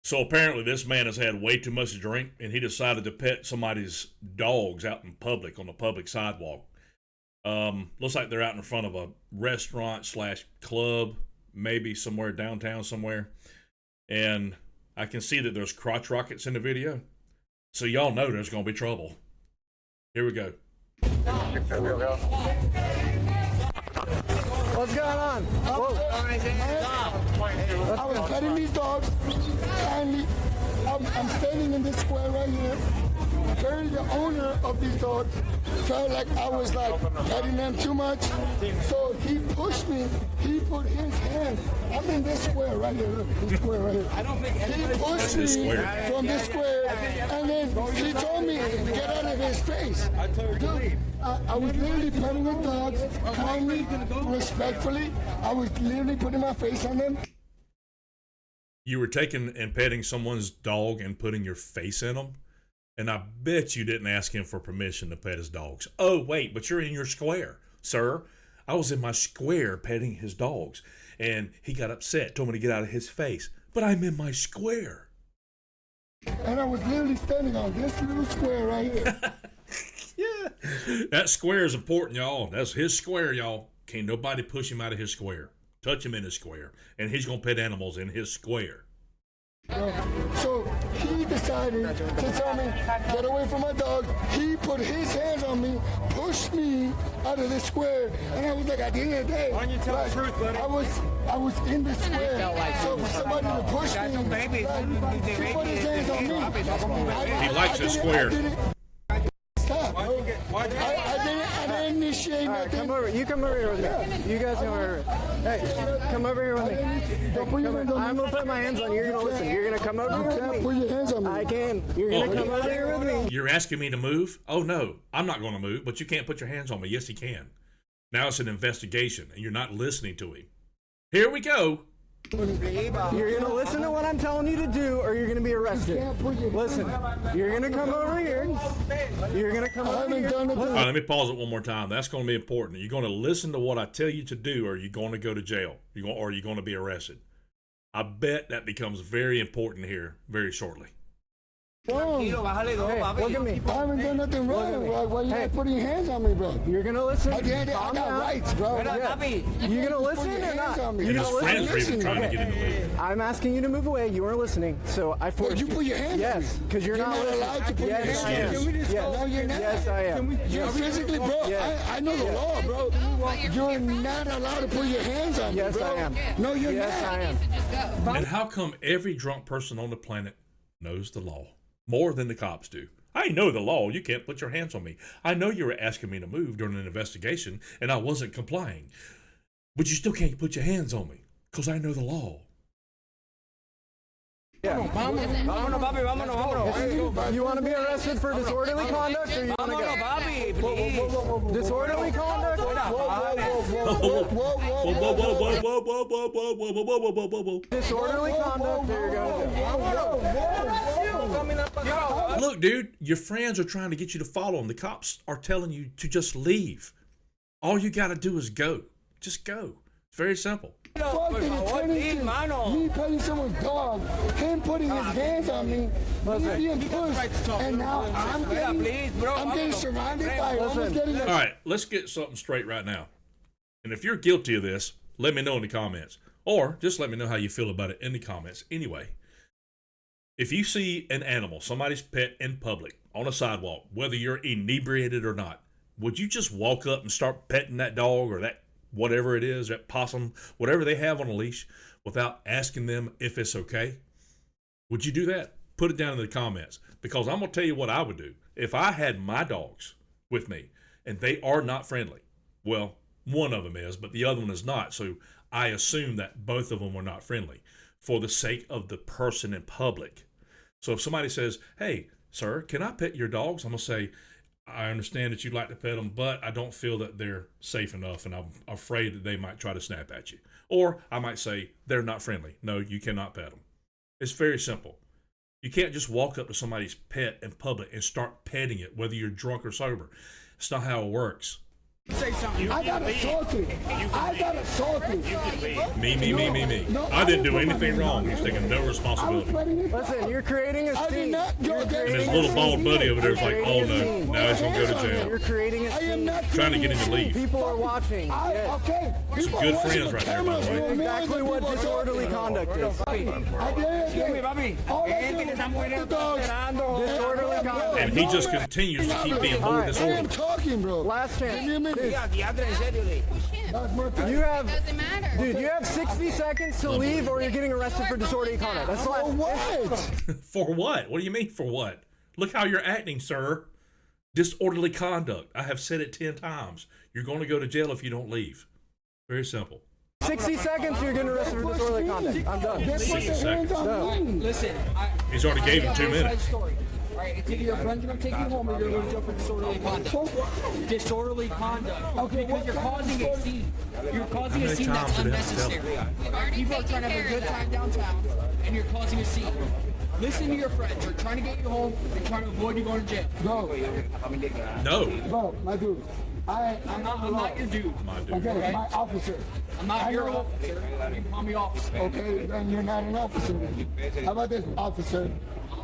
So apparently, this man has had way too much to drink, and he decided to pet somebody's dogs out in public on the public sidewalk. Looks like they're out in front of a restaurant slash club, maybe somewhere downtown somewhere. And I can see that there's crotch rockets in the video. So y'all know there's going to be trouble. Here we go. What's going on? I was petting these dogs. Kindly, I'm standing in this square right here. Apparently, the owner of these dogs felt like I was like petting them too much, so he pushed me. He put his hand. I'm in this square right here. Look, this square right here. I don't think He pushed me from this square, and then he told me get out of his face. Dude, I was literally petting the dogs kindly, respectfully. I was literally putting my face on them. You were taking and petting someone's dog and putting your face in them? And I bet you didn't ask him for permission to pet his dogs. Oh, wait, but you're in your square, sir. I was in my square petting his dogs, and he got upset, told me to get out of his face. But I'm in my square. And I was literally standing on this little square right here. Yeah. That square is important, y'all. That's his square, y'all. Can't nobody push him out of his square. Touch him in his square. And he's going to pet animals in his square. So he decided to tell me, get away from my dog. He put his hands on me, pushed me out of the square, and I was like, at the end of the day, Why don't you tell the truth, buddy? I was in the square. So for somebody to push Got some me, babies. he put his hands on me. He likes his square. Stop, bro. I didn't initiate All right, nothing. come over. You come over here with me. You guys come over here. Hey, come over here with me. Don't put your hands on me. I'm gonna put my hands on you. You're gonna listen. You're gonna come over You here with can't me. put your hands on me. I can. You're gonna come over here with me. You're asking me to move? Oh, no. I'm not going to move, but you can't put your hands on me. Yes, he can. Now it's an investigation, and you're not listening to him. Here we go. You're gonna listen to what I'm telling you to do, or you're gonna be arrested. Listen, you're gonna come over here. You're gonna come I over haven't here. done it. All right, let me pause it one more time. That's going to be important. You're going to listen to what I tell you to do, or you're going to go to jail. Or you're going to be arrested. I bet that becomes very important here very shortly. Wrong. Hey, look at me. I haven't done nothing wrong. Why you not putting your hands on me, bro? You're gonna listen. I got Calm down. rights, bro. You gonna listen your or hands not? on me. You And gonna his friends are listen? even trying to get him to leave. I'm asking you to move away. You weren't listening, so I forced you put your hands on Yes, me. because you're not listening. allowed to put your Yes, hands I on am. me. Can we just Yes. go? No, you're not. Yes, I am. You're physically, bro. Yes. I know the law, bro. You're not allowed to put your hands on me, Yes, bro. I am. No, you're Yes, not. I am. And how come every drunk person on the planet knows the law more than the cops do? I know the law. You can't put your hands on me. I know you were asking me to move during an investigation, and I wasn't complying. But you still can't put your hands on me, because I know the law. Vámonos, papi, vámonos. You want to be arrested for disorderly conduct, or you want to Vámonos, go? papi, please. Disorderly conduct. Disorderly conduct. There you go. Look, dude, your friends are trying to get you to follow them. The cops are telling you to just leave. All you got to do is go. Just go. It's very simple. Fuck Por the favor, eternity. please, mano. Me petting someone's dog, him putting his hands on me, me being pushed, and now I'm getting, Please, bro. I'm getting surrounded by almost Listen. getting All right, let's get something straight right now. And if you're guilty of this, let me know in the comments. Or just let me know how you feel about it in the comments. Anyway, if you see an animal, somebody's pet in public, on a sidewalk, whether you're inebriated or not, would you just walk up and start petting that dog or that whatever it is, that possum, whatever they have on a leash, without asking them if it's okay? Would you do that? Put it down in the comments, because I'm going to tell you what I would do. If I had my dogs with me and they are not friendly, well, one of them is, but the other one is not. So I assume that both of them are not friendly for the sake of the person in public. So if somebody says, hey, sir, can I pet your dogs? I'm going to say, I understand that you'd like to pet them, but I don't feel that they're safe enough, and I'm afraid that they might try to snap at you. Or I might say, they're not friendly. No, you cannot pet them. It's very simple. You can't just walk up to somebody's pet in public and start petting it, whether you're drunk or sober. It's not how it works. Say something. I got assaulted. I got assaulted. Me. No, I didn't do I anything wrong. He's taking no I was responsibility. fighting it. Listen, you're creating a I did scene. not go You're against And his creating little a bald scene. buddy over there is like, You're oh creating a no, scene. now he's gonna go to You're jail. creating a I am scene. not Trying to get him to leave. People are watching. I, Yes. okay. People good are watching friends the right there, by the cameras way. with me. Exactly what People are disorderly talking. conduct is. I did. Dime, papi. All I Es que did te was estamos walk the dogs. Disorderly conduct. And he just continues to keep being more I am disorderly. talking, bro. Last Give me a chance. minute. Ya, diadre, en serio, de. That's my thing. You have, Doesn't matter. dude, you have 60 seconds to leave or you're getting arrested for disorderly conduct. That's the For last. what? For what? What do you mean for what? Look how you're acting, sir. Disorderly conduct. I have said it 10 times. You're going to go to jail if you don't leave. Very simple. 60 seconds, you're getting arrested for disorderly conduct. I'm done. They put 60 their hands seconds. on me. Listen, He's already gave him 2 minutes. All right, it's either your friends are going to take you home or you're going to jail for disorderly conduct. So what? Disorderly conduct. Okay, Because what you're kind of causing a disorder- scene. You're causing a many scene times that's did I have to tell unnecessary. People are trying to have a good time downtown, and you're causing a scene. Listen to your friends. They're trying to get you home. They're trying to avoid you going to jail. Bro, No. bro, my dude. I'm I'm not your dude. My dude. Okay, my officer. I'm not I your know- officer. You can call me officer. Okay, then you're not an officer. Then. How about this, officer?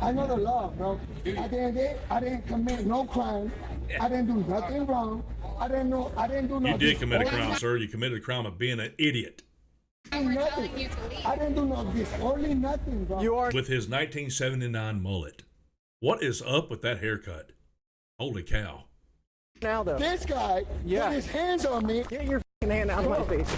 I know the law, bro. At the end of the day, I didn't commit no crime. I didn't do nothing wrong. I didn't do nothing. You did commit a crime, sir. You committed a crime of being an idiot. We're Nothing. telling you to leave. I didn't do no disorderly nothing, bro. You are. With his 1979 mullet. What is up with that haircut? Holy cow. Now, though. This guy Yeah. put his hands on me. Get your f***ing hand out of my face.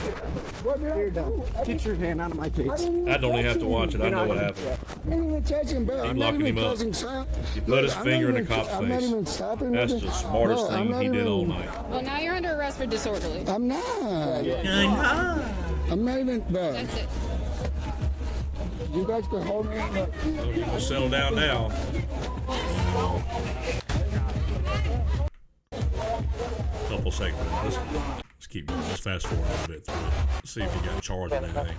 What did I You're do? done. I Get didn't- your hand out of my face. I didn't even I don't even have touch to watch it. I You're know not what gonna- happened. I didn't even touch him, bro. I'm not locking even him up. causing sound. He put his I'm finger not in the even- cop's I'm not face. even stopping. That's nothing. the smartest Bro, I'm thing not he did even- all night. Well, now you're under arrest for disorderly. I'm not. I'm not even, bro. That's it. You guys can hold me. Look. So you gonna settle down now. Couple seconds. Let's keep going. Let's fast forward a little bit through it. Let's see if he got charged with anything.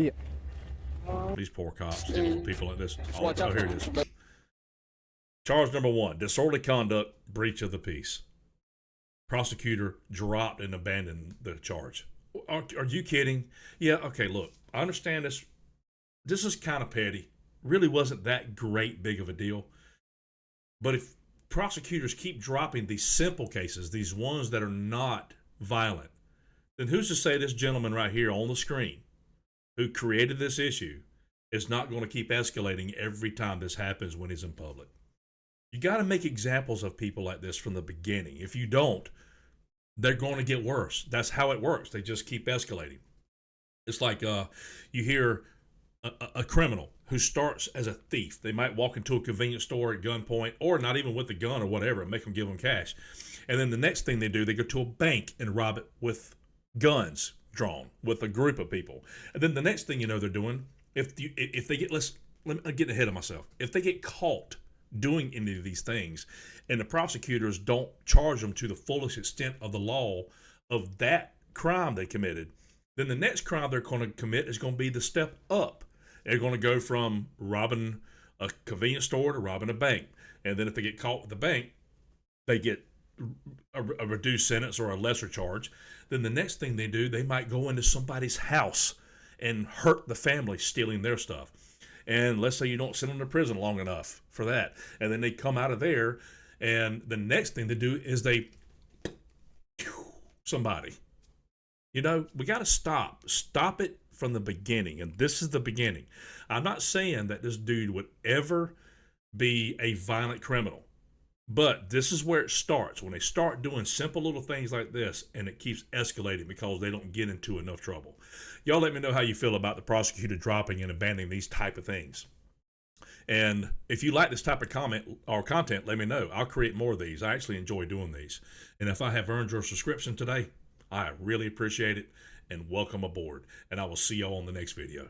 Yeah. These poor cops dealing with people like this. Oh, here it is. Charge number 1, disorderly conduct, breach of the peace. Prosecutor dropped and abandoned the charge. Are you kidding? Yeah, okay, look, I understand this. This is kind of petty. Really wasn't that great big of a deal. But if prosecutors keep dropping these simple cases, these ones that are not violent, then who's to say this gentleman right here on the screen who created this issue is not going to keep escalating every time this happens when he's in public? You got to make examples of people like this from the beginning. If you don't, they're going to get worse. That's how it works. They just keep escalating. It's like you hear a criminal who starts as a thief. They might walk into a convenience store at gunpoint, or not even with a gun or whatever, and make them give them cash. And then the next thing they do, they go to a bank and rob it with guns drawn with a group of people. And then the next thing you know they're doing, if they get, I'm getting ahead of myself. If they get caught doing any of these things and the prosecutors don't charge them to the fullest extent of the law of that crime they committed, then the next crime they're going to commit is going to be the step up. They're going to go from robbing a convenience store to robbing a bank. And then if they get caught with the bank, they get a reduced sentence or a lesser charge. Then the next thing they do, they might go into somebody's house and hurt the family stealing their stuff. And let's say you don't send them to prison long enough for that. And then they come out of there, and the next thing they do is they somebody. You know, we got to stop. Stop it from the beginning. And this is the beginning. I'm not saying that this dude would ever be a violent criminal. But this is where it starts. When they start doing simple little things like this, and it keeps escalating because they don't get into enough trouble. Y'all let me know how you feel about the prosecutor dropping and abandoning these type of things. And if you like this type of comment or content, let me know. I'll create more of these. I actually enjoy doing these. And if I have earned your subscription today, I really appreciate it, and welcome aboard. And I will see y'all on the next video.